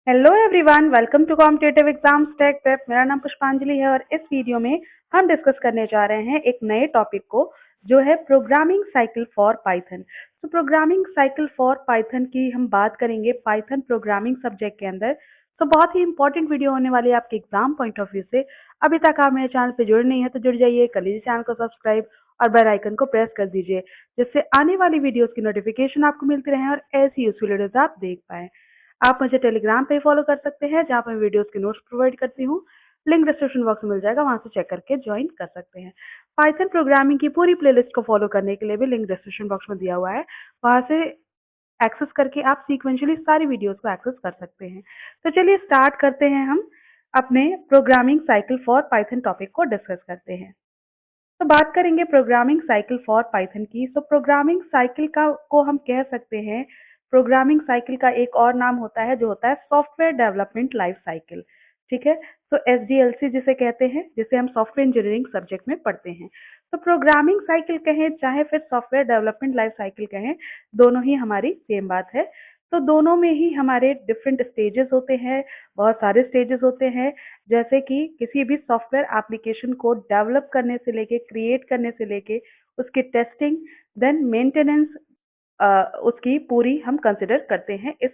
Hello everyone, welcome to Competitive Exams Tech Prep. मेरा नाम पुष्पांजलि है और इस वीडियो में हम डिस्कस करने जा रहे हैं एक नए टॉपिक को, जो है प्रोग्रामिंग साइकिल फॉर पाइथन। तो प्रोग्रामिंग साइकिल फॉर पाइथन की हम बात करेंगे पाइथन प्रोग्रामिंग सब्जेक्ट के अंदर। तो बहुत ही इंपॉर्टेंट वीडियो होने वाली है आपके एग्जाम पॉइंट ऑफ व्यू से। अभी तक आप मेरे चैनल पे जुड़े नहीं है तो जुड़ जाइए, कर लीजिए चैनल को सब्सक्राइब और बेल आइकन को प्रेस कर दीजिए, जिससे आने वाली वीडियोस की नोटिफिकेशन आपको मिलती रहे और ऐसी यूजफुल वीडियोस आप देख पाए। आप मुझे टेलीग्राम पे फॉलो कर सकते हैं, जहाँ पर मैं वीडियोस के नोट्स प्रोवाइड करती हूँ। लिंक डिस्क्रिप्शन बॉक्स में मिल जाएगा, वहां से चेक करके ज्वाइन कर सकते हैं। पाइथन प्रोग्रामिंग की पूरी प्लेलिस्ट को फॉलो करने के लिए भी लिंक डिस्क्रिप्शन बॉक्स में दिया हुआ है, वहां से एक्सेस करके आप सीक्वेंशियली सारी वीडियोस को एक्सेस कर सकते हैं। तो चलिए स्टार्ट करते हैं, हम अपने programming cycle for Python topic को डिस्कस करते हैं। तो बात करेंगे प्रोग्रामिंग साइकिल फॉर पाइथन की। तो प्रोग्रामिंग साइकिल का को हम कह सकते हैं, प्रोग्रामिंग साइकिल का एक और नाम होता है जो होता है सॉफ्टवेयर डेवलपमेंट लाइफ साइकिल। ठीक है, तो एसडीएलसी जिसे कहते हैं, जिसे हम सॉफ्टवेयर इंजीनियरिंग सब्जेक्ट में पढ़ते हैं। तो प्रोग्रामिंग साइकिल कहें चाहे फिर सॉफ्टवेयर डेवलपमेंट लाइफ साइकिल कहें, दोनों ही हमारी सेम बात है। तो दोनों में ही हमारे डिफरेंट स्टेजेस होते हैं, बहुत सारे स्टेजेस होते हैं। जैसे कि किसी भी सॉफ्टवेयर एप्लीकेशन को डेवलप करने से लेके, क्रिएट करने से लेके, उसकी टेस्टिंग, देन मेंटेनेंस, उसकी पूरी हम कंसिडर करते हैं इस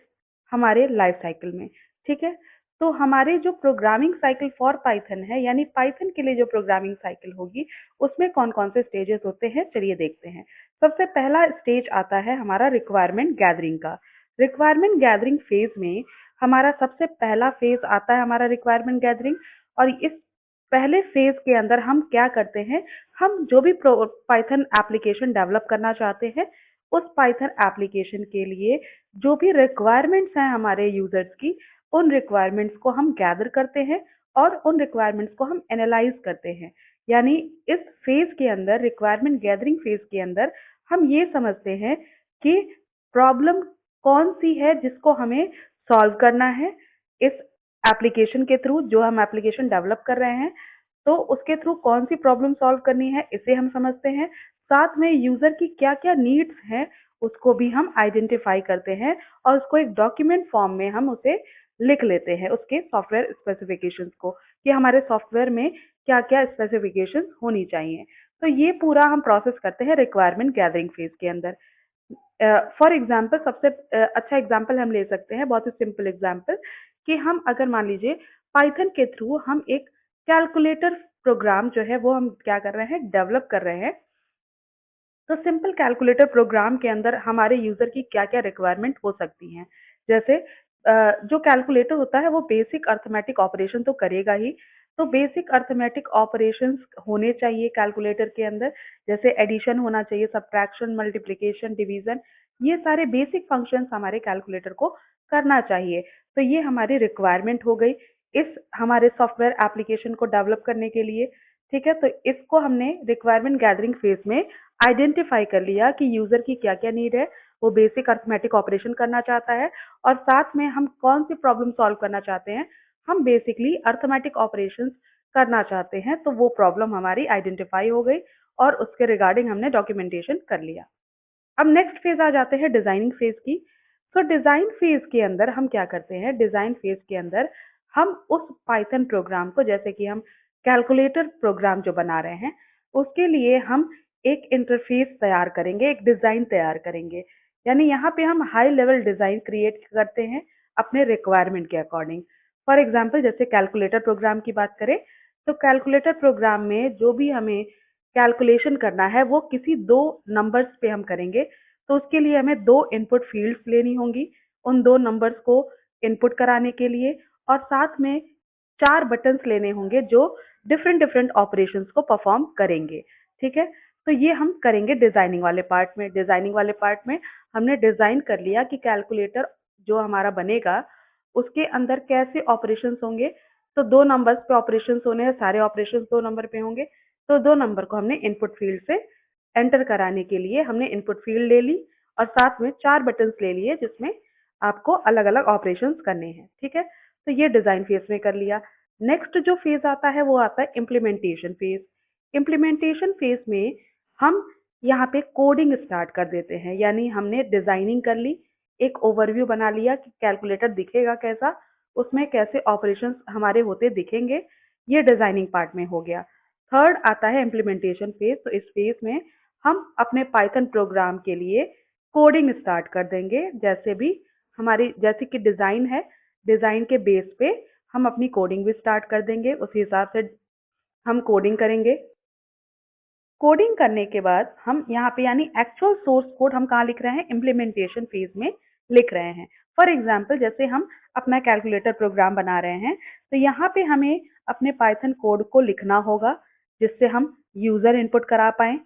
हमारे लाइफ साइकिल में। ठीक है, तो हमारे जो प्रोग्रामिंग साइकिल फॉर पाइथन है, यानी पाइथन के लिए जो प्रोग्रामिंग साइकिल होगी, उसमें कौन कौन से स्टेजेस होते हैं चलिए देखते हैं। सबसे पहला स्टेज आता है हमारा रिक्वायरमेंट गैदरिंग का। रिक्वायरमेंट गैदरिंग फेज में हमारा सबसे पहला फेज आता है हमारा रिक्वायरमेंट गैदरिंग। और इस पहले फेज के अंदर हम क्या करते हैं, हम जो भी पाइथन एप्लीकेशन डेवलप करना चाहते हैं, उस पाइथन एप्लीकेशन के लिए जो भी रिक्वायरमेंट्स हैं हमारे यूजर्स की, उन रिक्वायरमेंट्स को हम गैदर करते हैं और उन रिक्वायरमेंट्स को हम एनालाइज करते हैं। यानी इस फेज के अंदर, रिक्वायरमेंट गैदरिंग फेज के अंदर, हम ये समझते हैं कि प्रॉब्लम कौन सी है जिसको हमें सॉल्व करना है इस एप्लीकेशन के थ्रू, जो हम एप्लीकेशन डेवलप कर रहे हैं। तो उसके थ्रू कौन सी प्रॉब्लम सॉल्व करनी है, इसे हम समझते हैं। साथ में यूजर की क्या क्या नीड्स हैं, उसको भी हम आइडेंटिफाई करते हैं और उसको एक डॉक्यूमेंट फॉर्म में हम उसे लिख लेते हैं, उसके सॉफ्टवेयर स्पेसिफिकेशंस को, कि हमारे सॉफ्टवेयर में क्या क्या स्पेसिफिकेशंस होनी चाहिए। तो ये पूरा हम प्रोसेस करते हैं रिक्वायरमेंट गैदरिंग फेज के अंदर। फॉर एग्जाम्पल, सबसे अच्छा एग्जाम्पल हम ले सकते हैं, बहुत ही सिंपल एग्जाम्पल, कि हम अगर मान लीजिए पाइथन के थ्रू हम एक कैलकुलेटर प्रोग्राम जो है वो हम क्या कर रहे हैं, डेवलप कर रहे हैं। तो सिंपल कैलकुलेटर प्रोग्राम के अंदर हमारे यूजर की क्या क्या रिक्वायरमेंट हो सकती हैं। जैसे जो कैलकुलेटर होता है वो बेसिक अर्थमेटिक ऑपरेशन तो करेगा ही। तो बेसिक अर्थमेटिक ऑपरेशंस होने चाहिए कैलकुलेटर के अंदर। जैसे एडिशन होना चाहिए, सब्ट्रैक्शन, मल्टीप्लिकेशन, डिवीजन, ये सारे बेसिक फंक्शंस हमारे कैलकुलेटर को करना चाहिए। तो ये हमारी रिक्वायरमेंट हो गई इस हमारे सॉफ्टवेयर एप्लीकेशन को डेवलप करने के लिए। ठीक है, तो इसको हमने रिक्वायरमेंट गैदरिंग फेज में आइडेंटिफाई कर लिया कि यूजर की क्या क्या नीड है। वो बेसिक अर्थमेटिक ऑपरेशन करना चाहता है और साथ में हम कौन सी प्रॉब्लम सॉल्व करना चाहते हैं, हम बेसिकली अर्थमेटिक ऑपरेशंस करना चाहते हैं। तो वो प्रॉब्लम हमारी आइडेंटिफाई हो गई और उसके रिगार्डिंग हमने डॉक्यूमेंटेशन कर लिया। अब नेक्स्ट फेज आ जाते हैं डिजाइनिंग फेज की। तो डिजाइन फेज के अंदर हम क्या करते हैं, डिजाइन फेज के अंदर हम उस पाइथन प्रोग्राम को, जैसे कि हम कैलकुलेटर प्रोग्राम जो बना रहे हैं, उसके लिए हम एक इंटरफेस तैयार करेंगे, एक डिजाइन तैयार करेंगे। यानी यहाँ पे हम हाई लेवल डिजाइन क्रिएट करते हैं अपने रिक्वायरमेंट के अकॉर्डिंग। फॉर एग्जाम्पल, जैसे कैलकुलेटर प्रोग्राम की बात करें, तो कैलकुलेटर प्रोग्राम में जो भी हमें कैलकुलेशन करना है वो किसी दो नंबर्स पे हम करेंगे। तो उसके लिए हमें दो इनपुट फील्ड्स लेनी होंगी, उन दो नंबर्स को इनपुट कराने के लिए। और साथ में चार बटन्स लेने होंगे जो डिफरेंट डिफरेंट ऑपरेशंस को परफॉर्म करेंगे। ठीक है, तो ये हम करेंगे डिजाइनिंग वाले पार्ट में। डिजाइनिंग वाले पार्ट में हमने डिजाइन कर लिया कि कैलकुलेटर जो हमारा बनेगा उसके अंदर कैसे ऑपरेशंस होंगे। तो दो नंबर्स पे ऑपरेशंस होने हैं, सारे ऑपरेशंस दो नंबर पे होंगे। तो दो नंबर को हमने इनपुट फील्ड से एंटर कराने के लिए हमने इनपुट फील्ड ले ली और साथ में चार बटन्स ले लिए जिसमें आपको अलग अलग ऑपरेशंस करने हैं। ठीक है, तो ये डिजाइन फेज में कर लिया। नेक्स्ट जो फेज आता है वो आता है इम्प्लीमेंटेशन फेज। इम्प्लीमेंटेशन फेज में हम यहाँ पे कोडिंग स्टार्ट कर देते हैं। यानी हमने डिजाइनिंग कर ली, एक ओवरव्यू बना लिया कि कैलकुलेटर दिखेगा कैसा, उसमें कैसे ऑपरेशंस हमारे होते दिखेंगे, ये डिजाइनिंग पार्ट में हो गया। थर्ड आता है इम्प्लीमेंटेशन फेज। तो इस फेज में हम अपने पाइथन प्रोग्राम के लिए कोडिंग स्टार्ट कर देंगे। जैसे भी हमारी जैसे कि डिजाइन है, डिजाइन के बेस पे हम अपनी कोडिंग भी स्टार्ट कर देंगे, उसी हिसाब से हम कोडिंग करेंगे। कोडिंग करने के बाद हम यहाँ पे यानी एक्चुअल सोर्स कोड हम कहाँ लिख रहे हैं, इम्प्लीमेंटेशन फेज में लिख रहे हैं। फॉर एग्जाम्पल जैसे हम अपना कैलकुलेटर प्रोग्राम बना रहे हैं, तो यहाँ पे हमें अपने पाइथन कोड को लिखना होगा जिससे हम यूजर इनपुट करा पाए,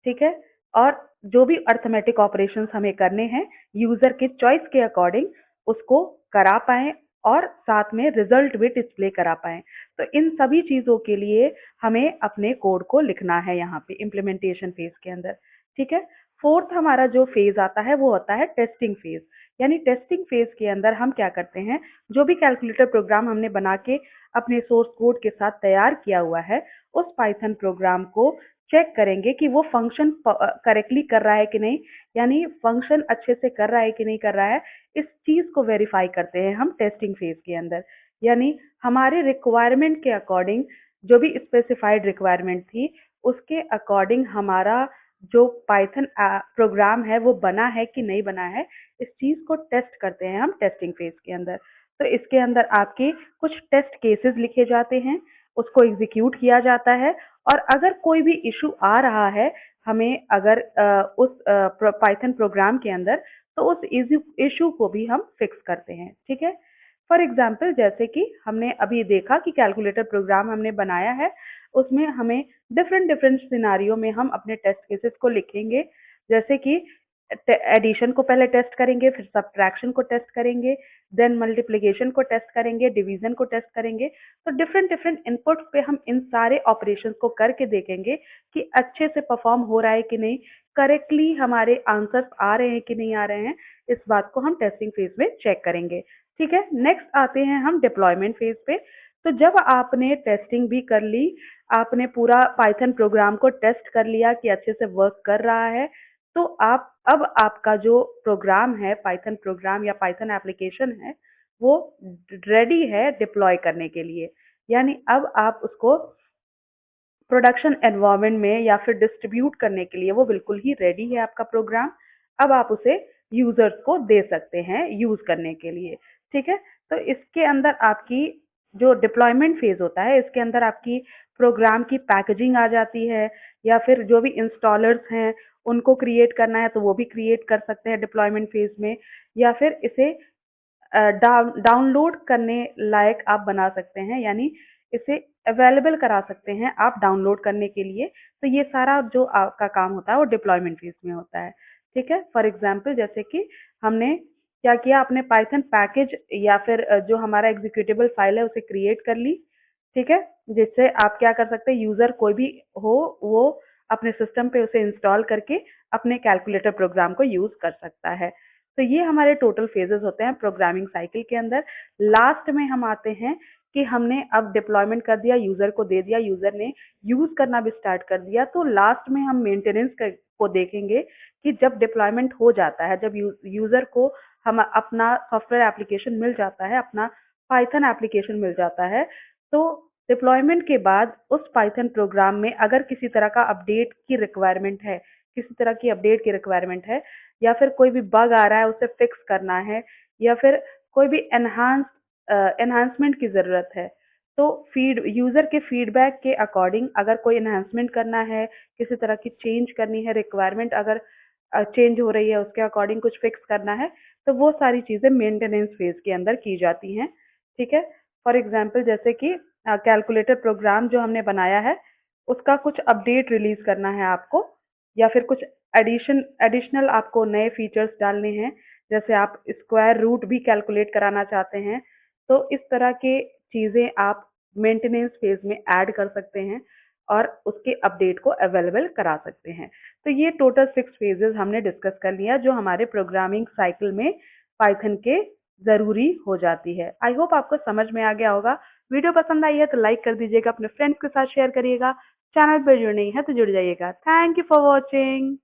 ठीक है। और जो भी अर्थमेटिक ऑपरेशंस हमें करने हैं यूजर के चॉइस के अकॉर्डिंग उसको करा पाए और साथ में रिजल्ट भी डिस्प्ले करा पाए। तो इन सभी चीजों के लिए हमें अपने कोड को लिखना है यहाँ पे इम्प्लीमेंटेशन फेज के अंदर, ठीक है। फोर्थ हमारा जो फेज आता है वो होता है टेस्टिंग फेज। यानी टेस्टिंग फेज के अंदर हम क्या करते हैं, जो भी कैलकुलेटर प्रोग्राम हमने बना के अपने सोर्स कोड के साथ तैयार किया हुआ है, उस पाइथन प्रोग्राम को चेक करेंगे कि वो फंक्शन करेक्टली कर रहा है कि नहीं, यानी फंक्शन अच्छे से कर रहा है कि नहीं कर रहा है। इस चीज को वेरीफाई करते हैं हम टेस्टिंग फेज के अंदर। यानी हमारे रिक्वायरमेंट के अकॉर्डिंग जो भी स्पेसिफाइड रिक्वायरमेंट थी उसके अकॉर्डिंग हमारा जो पाइथन प्रोग्राम है वो बना है कि नहीं बना है, इस चीज को टेस्ट करते हैं हम टेस्टिंग फेज के अंदर। तो इसके अंदर आपके कुछ टेस्ट केसेस लिखे जाते हैं, उसको एग्जीक्यूट किया जाता है, और अगर कोई भी इशू आ रहा है हमें अगर उस पाइथन प्रोग्राम के अंदर, तो उस इशू को भी हम फिक्स करते हैं, ठीक है। फॉर एग्जाम्पल जैसे कि हमने अभी देखा कि कैलकुलेटर प्रोग्राम हमने बनाया है, उसमें हमें डिफरेंट डिफरेंट सिनारियो में हम अपने टेस्ट केसेस को लिखेंगे। जैसे कि एडिशन को पहले टेस्ट करेंगे, फिर सब्ट्रैक्शन को टेस्ट करेंगे, देन मल्टीप्लिकेशन को टेस्ट करेंगे, डिवीजन को टेस्ट करेंगे। तो डिफरेंट डिफरेंट इनपुट्स पे हम इन सारे ऑपरेशंस को करके देखेंगे कि अच्छे से परफॉर्म हो रहा है कि नहीं, करेक्टली हमारे आंसर्स आ रहे हैं कि नहीं आ रहे हैं। इस बात को हम टेस्टिंग फेज में चेक करेंगे, ठीक है। नेक्स्ट आते हैं हम डिप्लॉयमेंट फेज पे। तो जब आपने टेस्टिंग भी कर ली, आपने पूरा पाइथन प्रोग्राम को टेस्ट कर लिया कि अच्छे से वर्क कर रहा है, तो आप अब आपका जो प्रोग्राम है, पाइथन प्रोग्राम या पाइथन एप्लीकेशन है, वो रेडी है डिप्लॉय करने के लिए। यानी अब आप उसको प्रोडक्शन एनवायरनमेंट में या फिर डिस्ट्रीब्यूट करने के लिए वो बिल्कुल ही रेडी है आपका प्रोग्राम। अब आप उसे यूजर्स को दे सकते हैं यूज करने के लिए, ठीक है। तो इसके अंदर आपकी जो डिप्लॉयमेंट फेज होता है, इसके अंदर आपकी प्रोग्राम की पैकेजिंग आ जाती है, या फिर जो भी इंस्टॉलर्स हैं उनको क्रिएट करना है तो वो भी क्रिएट कर सकते हैं डिप्लॉयमेंट फेज में, या फिर इसे डाउनलोड करने लायक आप बना सकते हैं, यानी इसे अवेलेबल करा सकते हैं आप डाउनलोड करने के लिए। तो ये सारा जो आपका काम होता है वो डिप्लॉयमेंट फेज में होता है, ठीक है। फॉर एग्जांपल जैसे कि हमने क्या किया, अपने पाइथन पैकेज या फिर जो हमारा एग्जीक्यूटेबल फाइल है उसे क्रिएट कर ली, ठीक है। जिससे आप क्या कर सकते हैं, यूजर कोई भी हो वो अपने सिस्टम पे उसे इंस्टॉल करके अपने कैलकुलेटर प्रोग्राम को यूज कर सकता है। तो ये हमारे टोटल फेजेस होते हैं प्रोग्रामिंग साइकिल के अंदर। लास्ट में हम आते हैं कि हमने अब डिप्लॉयमेंट कर दिया, यूजर को दे दिया, यूजर ने यूज करना भी स्टार्ट कर दिया, तो लास्ट में हम मेंटेनेंस को देखेंगे कि जब डिप्लॉयमेंट हो जाता है, जब यूजर को हम अपना सॉफ्टवेयर एप्लीकेशन मिल जाता है, अपना पाइथन एप्लीकेशन मिल जाता है, तो डिप्लॉयमेंट के बाद उस पाइथन प्रोग्राम में अगर किसी तरह का अपडेट की रिक्वायरमेंट है, किसी तरह की अपडेट की रिक्वायरमेंट है, या फिर कोई भी बग आ रहा है उसे फिक्स करना है, या फिर कोई भी एनहांसमेंट की ज़रूरत है, तो फीड यूज़र के फीडबैक के अकॉर्डिंग अगर कोई एनहांसमेंट करना है, किसी तरह की चेंज करनी है, रिक्वायरमेंट अगर चेंज हो रही है उसके अकॉर्डिंग कुछ फिक्स करना है, तो वो सारी चीज़ें मेंटेनेंस फेज के अंदर की जाती हैं, ठीक है। फॉर एग्जांपल जैसे कि कैलकुलेटर प्रोग्राम जो हमने बनाया है उसका कुछ अपडेट रिलीज करना है आपको, या फिर कुछ एडिशनल आपको नए फीचर्स डालने हैं, जैसे आप स्क्वायर रूट भी कैलकुलेट कराना चाहते हैं, तो इस तरह के चीज़ें आप मेंटेनेंस फेज में ऐड कर सकते हैं और उसके अपडेट को अवेलेबल करा सकते हैं। तो ये टोटल 6 फेजेस हमने डिस्कस कर लिया जो हमारे प्रोग्रामिंग साइकिल में पाइथन के ज़रूरी हो जाती है। आई होप आपको समझ में आ गया होगा। वीडियो पसंद आई है तो लाइक कर दीजिएगा, अपने फ्रेंड्स के साथ शेयर करिएगा, चैनल पर जुड़ नहीं है तो जुड़ जाइएगा। Thank you for watching.